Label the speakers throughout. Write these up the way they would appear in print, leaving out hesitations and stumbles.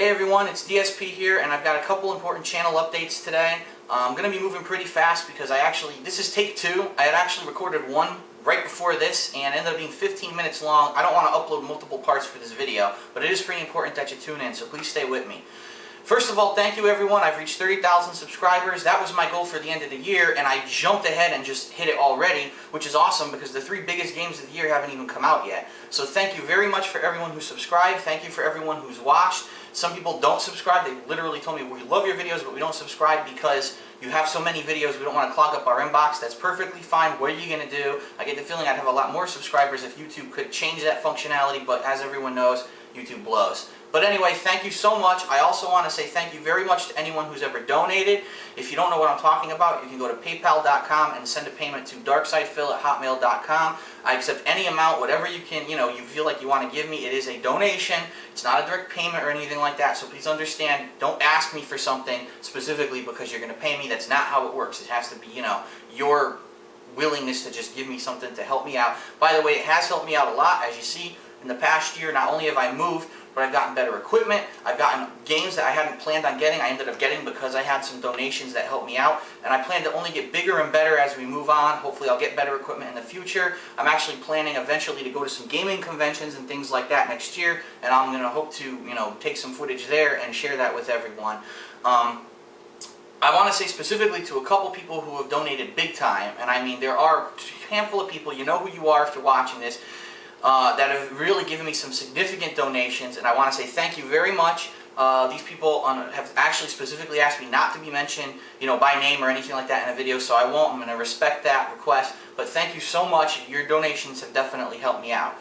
Speaker 1: Hey everyone, it's DSP here, and I've got a couple important channel updates today. I'm going to be moving pretty fast because this is take two. I had actually recorded one right before this and ended up being 15 minutes long. I don't want to upload multiple parts for this video, but it is pretty important that you tune in, so please stay with me. First of all, thank you everyone. I've reached 30,000 subscribers. That was my goal for the end of the year, and I jumped ahead and just hit it already, which is awesome because the three biggest games of the year haven't even come out yet. So thank you very much for everyone who subscribed. Thank you for everyone who's watched. Some people don't subscribe. They literally told me, we love your videos, but we don't subscribe because you have so many videos, we don't want to clog up our inbox. That's perfectly fine. What are you going to do? I get the feeling I'd have a lot more subscribers if YouTube could change that functionality, but as everyone knows, YouTube blows. But anyway, thank you so much. I also want to say thank you very much to anyone who's ever donated. If you don't know what I'm talking about, you can go to paypal.com and send a payment to darksydephil@hotmail.com. I accept any amount, whatever you can, you feel like you want to give me. It is a donation. It's not a direct payment or anything like that. So please understand, don't ask me for something specifically because you're going to pay me. That's not how it works. It has to be, your willingness to just give me something to help me out. By the way, it has helped me out a lot. As you see, in the past year, not only have I moved, but I've gotten better equipment. I've gotten games that I hadn't planned on getting. I ended up getting because I had some donations that helped me out. And I plan to only get bigger and better as we move on. Hopefully I'll get better equipment in the future. I'm actually planning eventually to go to some gaming conventions and things like that next year. And I'm going to hope to, take some footage there and share that with everyone. I want to say specifically to a couple people who have donated big time. And I mean, there are a handful of people, you know who you are after watching this, that have really given me some significant donations, and I want to say thank you very much. These people have actually specifically asked me not to be mentioned, by name or anything like that in a video, so I won't. I'm going to respect that request, but thank you so much. Your donations have definitely helped me out.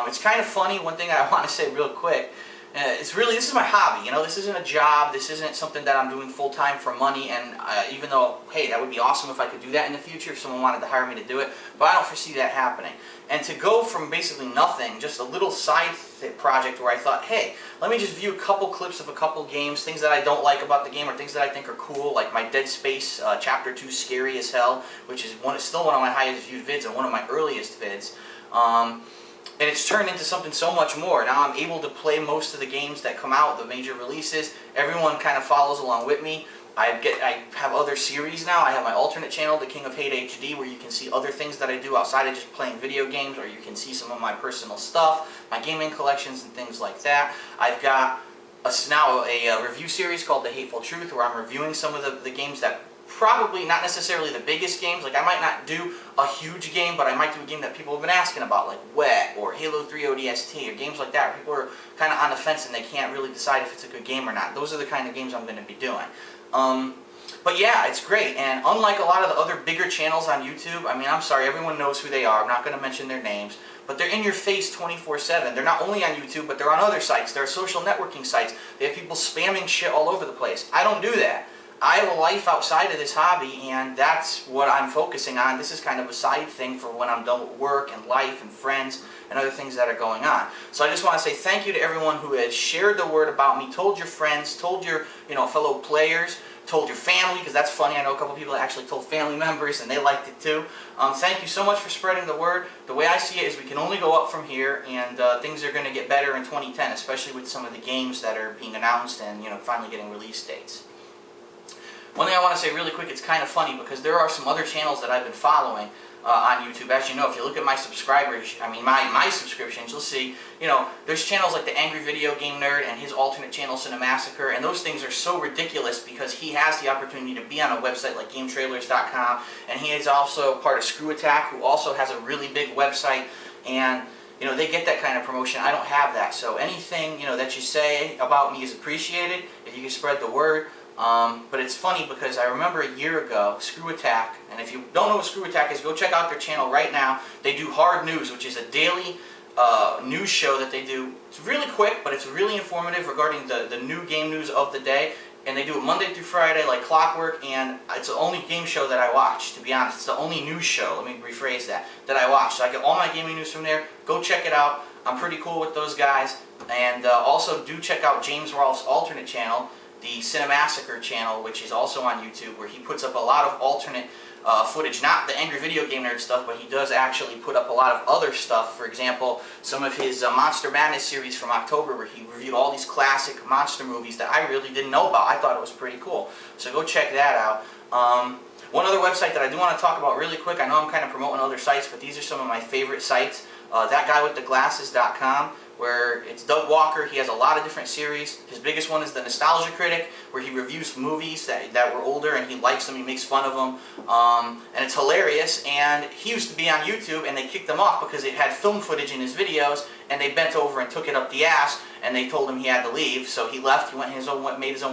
Speaker 1: It's kind of funny, one thing I want to say real quick, this is my hobby, this isn't a job, this isn't something that I'm doing full-time for money, and even though, hey, that would be awesome if I could do that in the future, if someone wanted to hire me to do it, but I don't foresee that happening. And to go from basically nothing, just a little side project where I thought, hey, let me just view a couple clips of a couple games, things that I don't like about the game or things that I think are cool, like my Dead Space Chapter 2 Scary as Hell, which is still one of my highest viewed vids and one of my earliest vids. And it's turned into something so much more. Now I'm able to play most of the games that come out, the major releases. Everyone kind of follows along with me. I have other series now. I have my alternate channel, The King of Hate HD, where you can see other things that I do outside of just playing video games, or you can see some of my personal stuff, my gaming collections and things like that. I've got now a review series called The Hateful Truth, where I'm reviewing some of the games that probably not necessarily the biggest games. Like I might not do a huge game, but I might do a game that people have been asking about, like Wet or Halo 3 ODST or games like that, where people are kind of on the fence and they can't really decide if it's a good game or not. Those are the kind of games I'm going to be doing. But yeah, it's great, and unlike a lot of the other bigger channels on YouTube, I mean, I'm sorry, everyone knows who they are, I'm not going to mention their names, but they're in your face 24/7. They're not only on YouTube, but they're on other sites. There are social networking sites. They have people spamming shit all over the place. I don't do that. I have a life outside of this hobby, and that's what I'm focusing on. This is kind of a side thing for when I'm done with work and life and friends and other things that are going on. So I just want to say thank you to everyone who has shared the word about me, told your friends, told your fellow players, told your family, because that's funny. I know a couple people that actually told family members, and they liked it too. Thank you so much for spreading the word. The way I see it is we can only go up from here, and things are going to get better in 2010, especially with some of the games that are being announced and finally getting release dates. One thing I want to say really quick, it's kind of funny because there are some other channels that I've been following on YouTube. As you know, if you look at my subscribers, I mean my subscriptions, you'll see, there's channels like the Angry Video Game Nerd and his alternate channel Cinemassacre, and those things are so ridiculous because he has the opportunity to be on a website like GameTrailers.com, and he is also part of Screw Attack, who also has a really big website, and they get that kind of promotion. I don't have that, so anything that you say about me is appreciated if you can spread the word. But it's funny because I remember a year ago, Screw Attack, and if you don't know what Screw Attack is, go check out their channel right now. They do Hard News, which is a daily news show that they do. It's really quick, but it's really informative regarding the new game news of the day. And they do it Monday through Friday like clockwork, and it's the only game show that I watch, to be honest. It's the only news show, let me rephrase that I watch. So I get all my gaming news from there. Go check it out. I'm pretty cool with those guys. And also do check out James Rolfe's alternate channel. the Cinemassacre channel, which is also on YouTube, where he puts up a lot of alternate footage, not the Angry Video Game Nerd stuff, but he does actually put up a lot of other stuff. For example, some of his Monster Madness series from October, where he reviewed all these classic monster movies that I really didn't know about. I thought it was pretty cool. So go check that out. One other website that I do want to talk about really quick, I know I'm kind of promoting other sites, but these are some of my favorite sites. Thatguywiththeglasses.com, where it's Doug Walker. He has a lot of different series. His biggest one is The Nostalgia Critic, where he reviews movies that were older and he likes them, he makes fun of them, and it's hilarious. And he used to be on YouTube and they kicked him off because it had film footage in his videos, and they bent over and took it up the ass, and they told him he had to leave. So he left, he made his own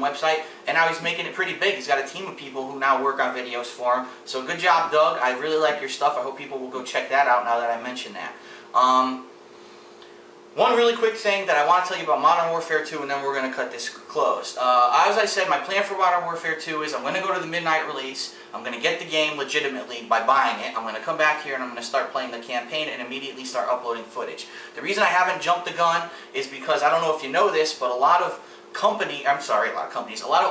Speaker 1: website, and now he's making it pretty big. He's got a team of people who now work on videos for him. So good job, Doug. I really like your stuff. I hope people will go check that out now that I mentioned that. One really quick thing that I want to tell you about Modern Warfare 2, and then we're going to cut this closed. As I said, my plan for Modern Warfare 2 is I'm going to go to the midnight release. I'm going to get the game legitimately by buying it. I'm going to come back here and I'm going to start playing the campaign and immediately start uploading footage. The reason I haven't jumped the gun is because, I don't know if you know this, but a lot of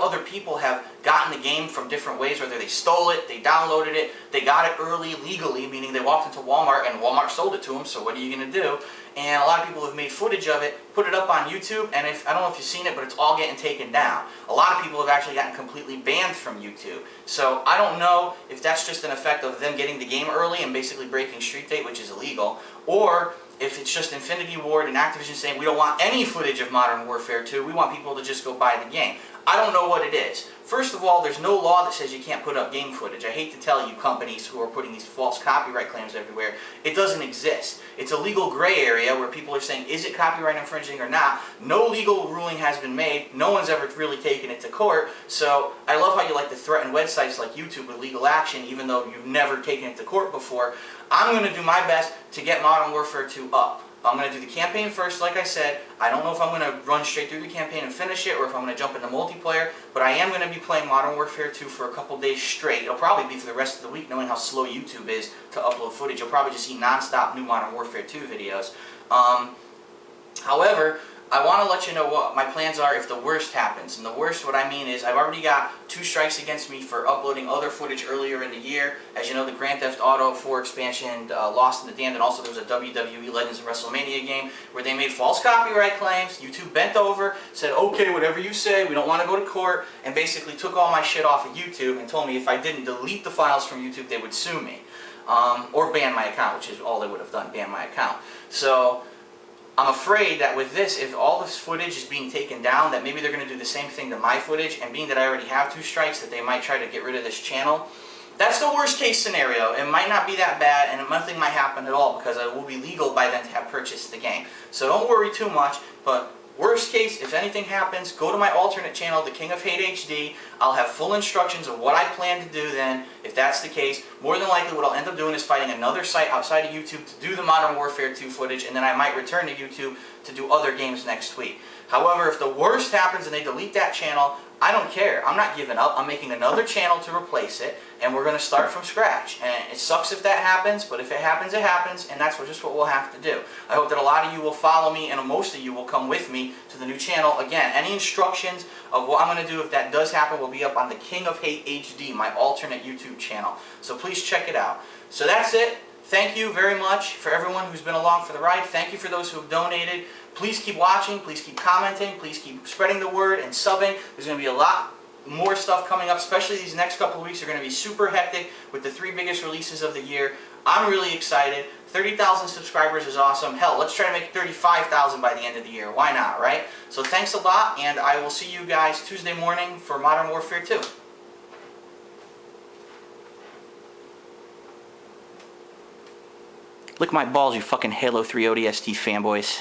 Speaker 1: other people have gotten the game from different ways, whether they stole it, they downloaded it, they got it early legally, meaning they walked into Walmart and Walmart sold it to them, so what are you going to do? And a lot of people have made footage of it, put it up on YouTube, and I don't know if you've seen it, but it's all getting taken down. A lot of people have actually gotten completely banned from YouTube. So I don't know if that's just an effect of them getting the game early and basically breaking Street Date, which is illegal, or if it's just Infinity Ward and Activision saying we don't want any footage of Modern Warfare 2, we want people to just go buy the game. I don't know what it is. First of all, there's no law that says you can't put up game footage. I hate to tell you companies who are putting these false copyright claims everywhere, it doesn't exist. It's a legal gray area where people are saying, is it copyright infringing or not? No legal ruling has been made. No one's ever really taken it to court. So I love how you like to threaten websites like YouTube with legal action, even though you've never taken it to court before. I'm going to do my best to get Modern Warfare 2 up. I'm going to do the campaign first, like I said. I don't know if I'm going to run straight through the campaign and finish it, or if I'm going to jump into multiplayer, but I am going to be playing Modern Warfare 2 for a couple days straight. It'll probably be for the rest of the week, knowing how slow YouTube is to upload footage. You'll probably just see non-stop new Modern Warfare 2 videos. However, I want to let you know what my plans are if the worst happens. And the worst, what I mean is, I've already got 2 strikes against me for uploading other footage earlier in the year. As you know, the Grand Theft Auto 4 expansion, Lost in the Damned, and also there was a WWE Legends of WrestleMania game where they made false copyright claims. YouTube bent over, said, okay, whatever you say, we don't want to go to court, and basically took all my shit off of YouTube and told me if I didn't delete the files from YouTube, they would sue me. Or ban my account, which is all they would have done, ban my account. So I'm afraid that with this, if all this footage is being taken down, that maybe they're going to do the same thing to my footage, and being that I already have 2 strikes, that they might try to get rid of this channel. That's the worst case scenario. It might not be that bad, and nothing might happen at all, because it will be legal by then to have purchased the game. So don't worry too much, but worst case, if anything happens, go to my alternate channel, The King of Hate HD. I'll have full instructions of what I plan to do then, if that's the case. More than likely, what I'll end up doing is finding another site outside of YouTube to do the Modern Warfare 2 footage, and then I might return to YouTube to do other games next week. However, if the worst happens and they delete that channel, I don't care. I'm not giving up. I'm making another channel to replace it, and we're going to start from scratch. And it sucks if that happens, but if it happens, it happens, and that's just what we'll have to do. I hope that a lot of you will follow me, and most of you will come with me to the new channel. Again, any instructions of what I'm going to do if that does happen will be up on The King of Hate HD, my alternate YouTube channel. So please check it out. So that's it. Thank you very much for everyone who's been along for the ride. Thank you for those who have donated. Please keep watching, please keep commenting, please keep spreading the word and subbing. There's going to be a lot more stuff coming up, especially these next couple of weeks are going to be super hectic with the 3 biggest releases of the year. I'm really excited. 30,000 subscribers is awesome. Hell, let's try to make 35,000 by the end of the year. Why not, right? So thanks a lot, and I will see you guys Tuesday morning for Modern Warfare 2. Lick my balls, you fucking Halo 3 ODST fanboys.